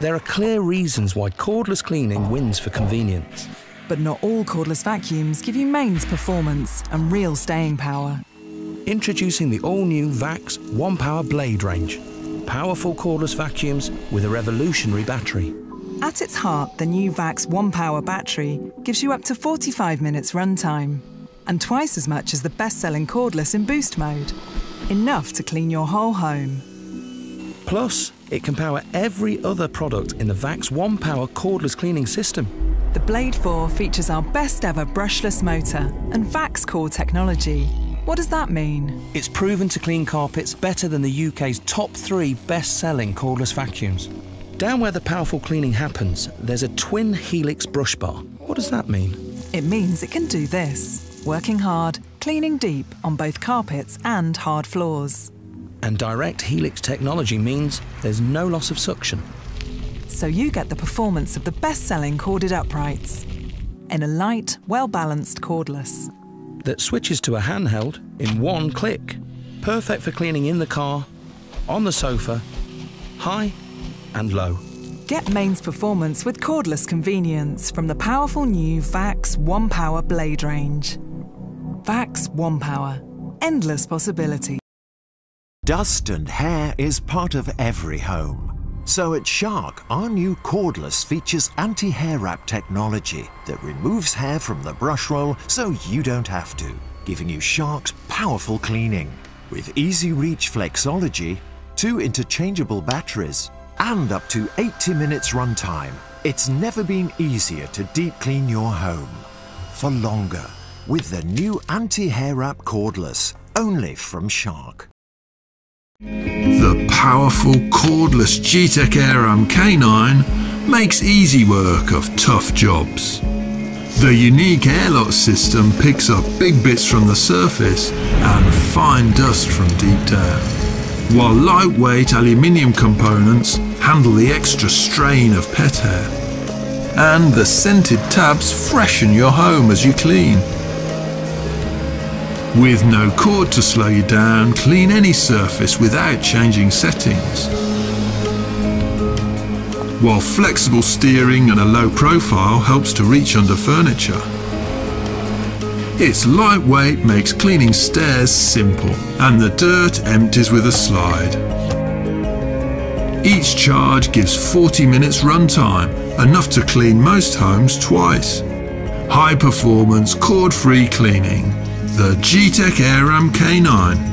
There are clear reasons why cordless cleaning wins for convenience. But not all cordless vacuums give you mains performance and real staying power. Introducing the all-new VAX OnePWR blade range. Powerful cordless vacuums with a revolutionary battery. At its heart, the new VAX OnePWR battery gives you up to 45 minutes runtime and twice as much as the best-selling cordless in boost mode. Enough to clean your whole home. Plus, it can power every other product in the VAX OnePWR cordless cleaning system. The Blade 4 features our best-ever brushless motor and VAX core technology. What does that mean? It's proven to clean carpets better than the UK's top 3 best-selling cordless vacuums. Down where the powerful cleaning happens, there's a twin helix brush bar. What does that mean? It means it can do this, working hard, cleaning deep on both carpets and hard floors. And direct helix technology means there's no loss of suction. So you get the performance of the best-selling corded uprights in a light, well-balanced cordless. That switches to a handheld in one click. Perfect for cleaning in the car, on the sofa, high and low. Get mains performance with cordless convenience from the powerful new VAX OnePWR blade range. VAX OnePWR. Endless possibility. Dust and hair is part of every home. So at Shark, our new cordless features anti-hair wrap technology that removes hair from the brush roll so you don't have to, giving you Shark's powerful cleaning. With easy reach flexology, 2 interchangeable batteries, and up to 80 minutes runtime, it's never been easier to deep clean your home. For longer, with the new anti-hair wrap cordless, only from Shark. The powerful cordless Gtech AirRam K9 makes easy work of tough jobs. The unique airlock system picks up big bits from the surface and fine dust from deep down, while lightweight aluminium components handle the extra strain of pet hair. And the scented tabs freshen your home as you clean. With no cord to slow you down, clean any surface without changing settings. While flexible steering and a low profile helps to reach under furniture. Its lightweight makes cleaning stairs simple, and the dirt empties with a slide. Each charge gives 40 minutes runtime, enough to clean most homes twice. High performance, cord-free cleaning. The Gtech AirRam K9.